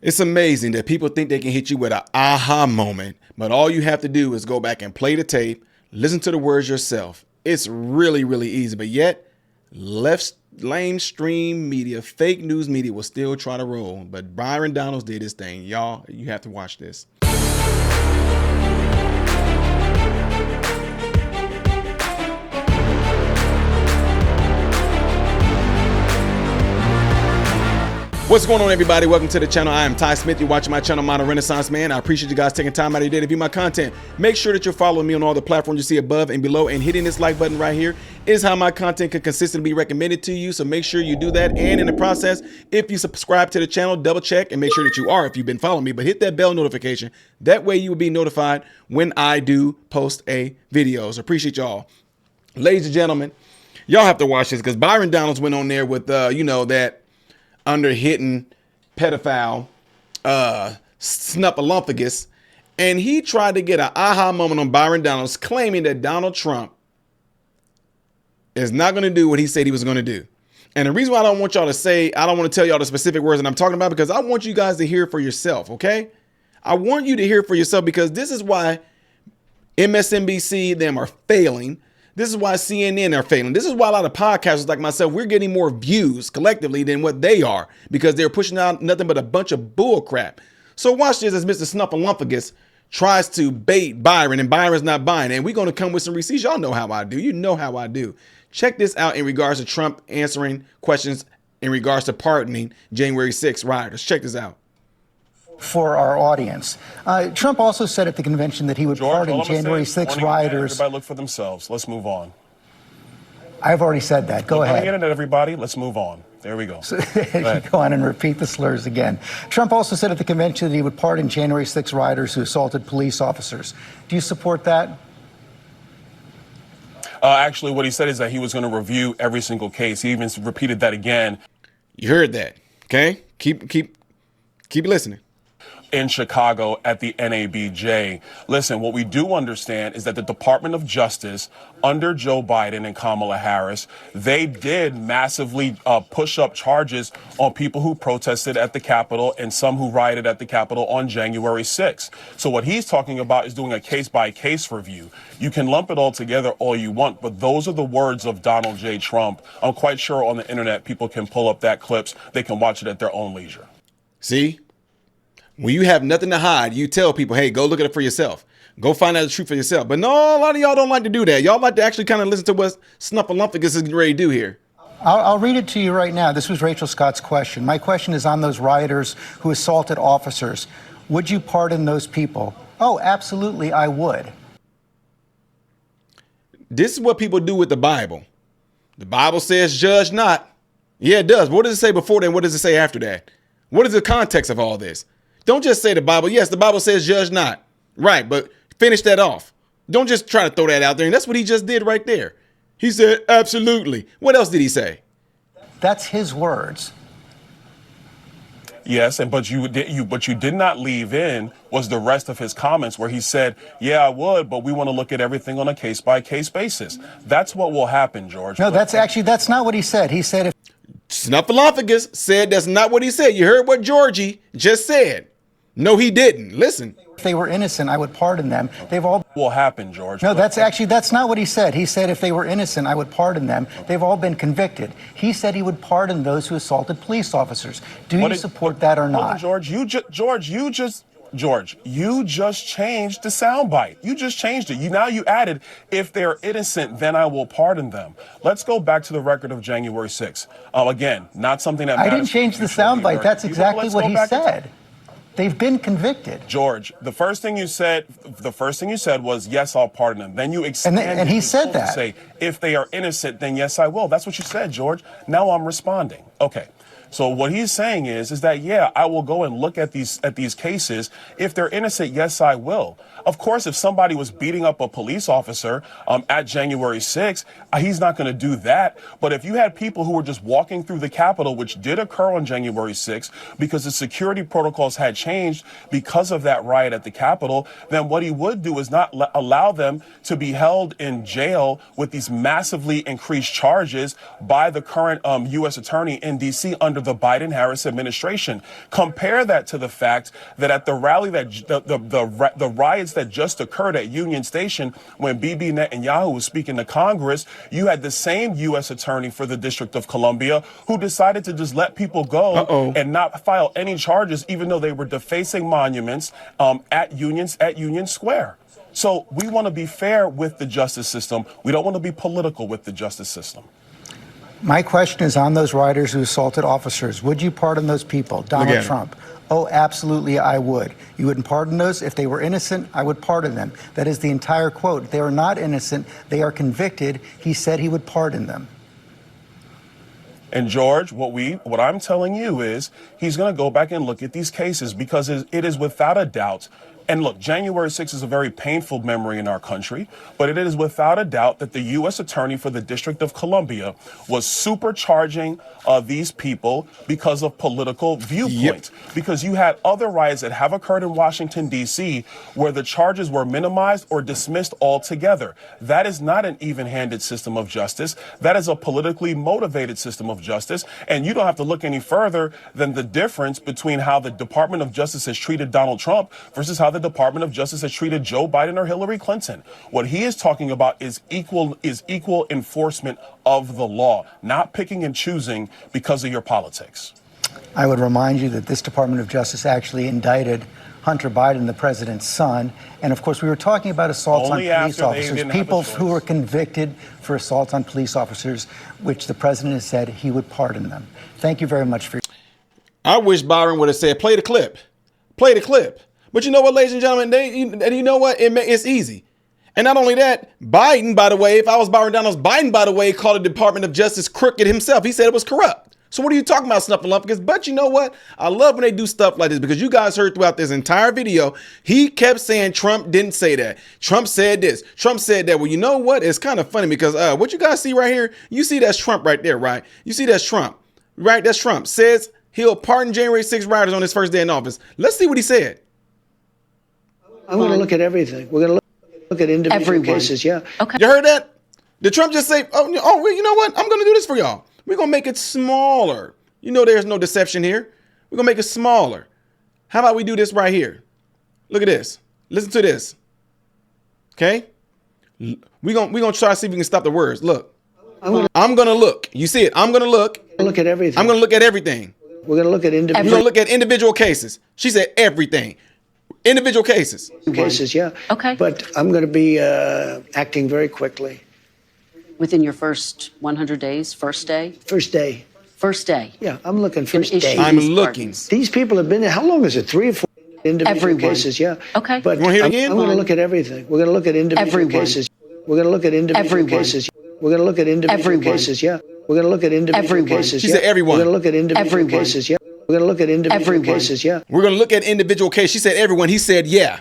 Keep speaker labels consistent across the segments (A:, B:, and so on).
A: It's amazing that people think they can hit you with an aha moment, but all you have to do is go back and play the tape, listen to the words yourself. It's really, really easy, but yet lamestream media, fake news media will still try to roll. But Byron Donalds did his thing. Y'all, you have to watch this. What's going on, everybody? Welcome to the channel. I am Ty Smith. You're watching my channel, Modern Renaissance Man. I appreciate you guys taking time out of your day to view my content. Make sure that you're following me on all the platforms you see above and below, and hitting this like button right here is how my content can consistently be recommended to you. So make sure you do that. And in the process, if you subscribe to the channel, double check and make sure that you are if you've been following me. But hit that bell notification. That way you will be notified when I do post a video. So appreciate y'all. Ladies and gentlemen, y'all have to watch this because Byron Donalds went on there with, that under-hitting pedophile Stephanopoulos, and he tried to get an aha moment on Byron Donalds, claiming that Donald Trump is not going to do what he said he was going to do. And the reason why I don't want y'all to say, I don't want to tell y'all the specific words that I'm talking about, because I want you guys to hear for yourself, okay? I want you to hear for yourself, because this is why MSNBC, them are failing. This is why CNN are failing. This is why a lot of podcasters like myself, we're getting more views collectively than what they are, because they're pushing out nothing but a bunch of bull crap. So watch this as Mr. Stephanopoulos tries to bait Byron, and Byron's not buying. And we're going to come with some receipts. Y'all know how I do. You know how I do. Check this out in regards to Trump answering questions in regards to pardoning January 6th rioters. Check this out.
B: For our audience. Trump also said at the convention that he would pardon January 6 rioters.
C: Everybody look for themselves. Let's move on.
B: I've already said that. Go ahead.
C: Internet, everybody. Let's move on. There we go.
B: So, go on and repeat the slurs again. Trump also said at the convention that he would pardon January 6 rioters who assaulted police officers. Do you support that?
C: Actually, what he said is that he was going to review every single case. He even repeated that again.
A: You heard that, okay? Keep listening.
C: In Chicago at the NABJ. Listen, what we do understand is that the Department of Justice under Joe Biden and Kamala Harris, they did massively push up charges on people who protested at the Capitol and some who rioted at the Capitol on January 6th. So what he's talking about is doing a case-by-case review. You can lump it all together all you want, but those are the words of Donald J. Trump. I'm quite sure on the internet people can pull up that clips. They can watch it at their own leisure.
A: See? When you have nothing to hide, you tell people, hey, go look at it for yourself. Go find out the truth for yourself. But no, a lot of y'all don't like to do that. Y'all like to actually kind of listen to what Stephanopoulos is getting ready to do here.
B: I'll read it to you right now. This was Rachel Scott's question. My question is on those rioters who assaulted officers. Would you pardon those people? Oh, absolutely, I would.
A: This is what people do with the Bible. The Bible says judge not. Yeah, it does. What does it say before then? What does it say after that? What is the context of all this? Don't just say the Bible. Yes, the Bible says judge not. Right, but finish that off. Don't just try to throw that out there. And that's what he just did right there. He said, absolutely. What else did he say?
B: That's his words.
C: Yes, but you did not leave in was the rest of his comments where he said, yeah, I would, but we want to look at everything on a case-by-case basis. That's what will happen, George.
B: No, that's not what he said. He said if
A: Stephanopoulos said that's not what he said. You heard what Georgie just said. No, he didn't. Listen.
B: If they were innocent, I would pardon them. They've all
C: will happen, George.
B: No, that's not what he said. He said if they were innocent, I would pardon them. They've all been convicted. He said he would pardon those who assaulted police officers. Do you support that or not?
C: George, you just changed the soundbite. You just changed it. Now you added, if they're innocent, then I will pardon them. Let's go back to the record of January 6th. Again, not something that
B: I didn't change the soundbite. That's exactly what he said. They've been convicted.
C: George, the first thing you said was, yes, I'll pardon them. Then you expanded
B: and he said that.
C: To say, if they are innocent, then yes, I will. That's what you said, George. Now I'm responding. Okay. So what he's saying is that, yeah, I will go and look at these cases. If they're innocent, yes, I will. Of course, if somebody was beating up a police officer at January 6th, he's not going to do that. But if you had people who were just walking through the Capitol, which did occur on January 6th, because the security protocols had changed because of that riot at the Capitol, then what he would do is not allow them to be held in jail with these massively increased charges by the current U.S. attorney in D.C. under the Biden-Harris administration. Compare that to the fact that at the rally that the riots that just occurred at Union Station when Bibi Netanyahu was speaking to Congress, you had the same U.S. attorney for the District of Columbia who decided to just let people go and not file any charges, even though they were defacing monuments at Union Square. So we want to be fair with the justice system. We don't want to be political with the justice system.
B: My question is on those rioters who assaulted officers. Would you pardon those people? Donald Trump. Oh, absolutely, I would. You wouldn't pardon those? If they were innocent, I would pardon them. That is the entire quote. They are not innocent. They are convicted. He said he would pardon them.
C: And George, what I'm telling you is he's going to go back and look at these cases because it is without a doubt. And look, January 6th is a very painful memory in our country, but it is without a doubt that the U.S. Attorney for the District of Columbia was supercharging these people because of political viewpoint. Because you had other riots that have occurred in Washington, D.C., where the charges were minimized or dismissed altogether. That is not an even-handed system of justice. That is a politically motivated system of justice. And you don't have to look any further than the difference between how the Department of Justice has treated Donald Trump versus how the Department of Justice has treated Joe Biden or Hillary Clinton. What he is talking about is equal enforcement of the law, not picking and choosing because of your politics.
B: I would remind you that this Department of Justice actually indicted Hunter Biden, the president's son. And of course, we were talking about assaults on police officers, people who were convicted for assaults on police officers, which the president has said he would pardon them. Thank you very much for.
A: I wish Byron would have said, play the clip. Play the clip. But you know what, ladies and gentlemen, you know what? It's easy. And not only that, Biden, by the way, if I was Byron Donalds, Biden, by the way, called the Department of Justice crooked himself. He said it was corrupt. So what are you talking about, Snuffleupagus? But you know what? I love when they do stuff like this because you guys heard throughout this entire video, he kept saying Trump didn't say that. Trump said this. Trump said that. Well, you know what? It's kind of funny because what you guys see right here, you see that's Trump right there, right? You see that's Trump, right? That's Trump. Says he'll pardon January 6th rioters on his first day in office. Let's see what he said.
D: I'm going to look at everything. We're going to look at individual cases. Yeah.
A: Okay. You heard that? Did Trump just say, well, you know what? I'm going to do this for y'all. We're going to make it smaller. You know, there's no deception here. We're going to make it smaller. How about we do this right here? Look at this. Listen to this. Okay. We're going to try to see if we can stop the words. Look, I'm going to look. You see it. I'm going to look.
D: Look at everything.
A: I'm going to look at everything.
D: We're going to look at individual.
A: We're going to look at individual cases. She said everything. Individual cases.
D: Cases, yeah.
E: Okay.
D: But I'm going to be acting very quickly.
E: Within your first 100 days, first day?
D: First day.
E: First day.
D: Yeah, I'm looking first day.
A: I'm looking.
D: These people have been there. How long is it? 3 or 4 individual cases, yeah.
E: Okay.
D: But
A: you want to hear it again?
D: I'm going to look at everything. We're going to look at individual cases. We're going to look at individual cases. We're going to look at individual cases, yeah. We're going to look at individual cases.
A: She said everyone.
D: We're going to look at individual cases, yeah. We're going to look at individual cases, yeah.
A: We're going to look at individual cases. She said everyone. He said, yeah.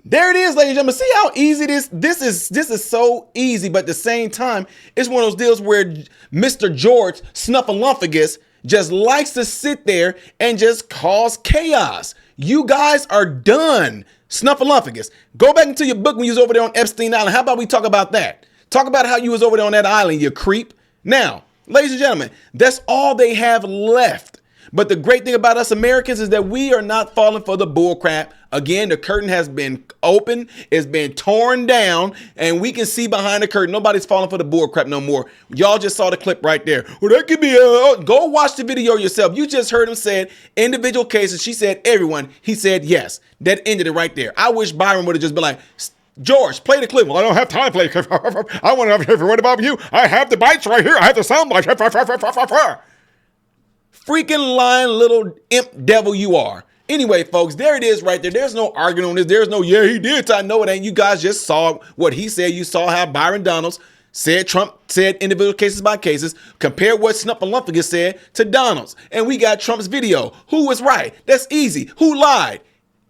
A: There it is, ladies and gentlemen. See how easy this is so easy, but at the same time, it's one of those deals where Mr. George Snuffleupagus just likes to sit there and just cause chaos. You guys are done. Snuffleupagus. Go back into your book when you was over there on Epstein Island. How about we talk about that? Talk about how you was over there on that island, you creep. Now, ladies and gentlemen, that's all they have left. But the great thing about us Americans is that we are not falling for the bull crap. Again, the curtain has been open, it's been torn down, and we can see behind the curtain. Nobody's falling for the bull crap no more. Y'all just saw the clip right there. Well, that could be go watch the video yourself. You just heard him say individual cases. She said everyone. He said yes. That ended it right there. I wish Byron would have just been like, George, play the clip. Well, I don't have time to play. I want to hear what about you? I have the bites right here. I have the sound bites. Freaking lying little imp devil you are. Anyway, folks, there it is right there. There's no arguing on this. There's no, yeah, he did. I know it ain't. You guys just saw what he said. You saw how Byron Donalds said Trump said individual cases by cases. Compare what Snuffleupagus said to Donalds. And we got Trump's video. Who was right? That's easy. Who lied?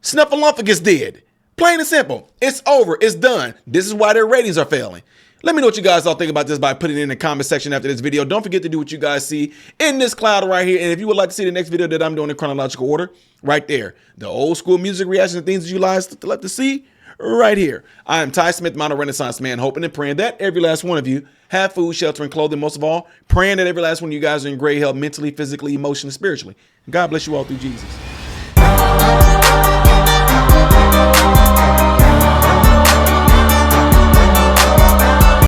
A: Snuffleupagus did. Plain and simple. It's over. It's done. This is why their ratings are failing. Let me know what you guys all think about this by putting it in the comment section after this video. Don't forget to do what you guys see in this cloud right here. And if you would like to see the next video that I'm doing in chronological order, right there. The old school music reaction and things that you guys like to see, right here. I am Ty Smith, Modern Renaissance Man, hoping and praying that every last one of you have food, shelter, and clothing. Most of all, praying that every last one of you guys are in great health mentally, physically, emotionally, spiritually. God bless you all through Jesus.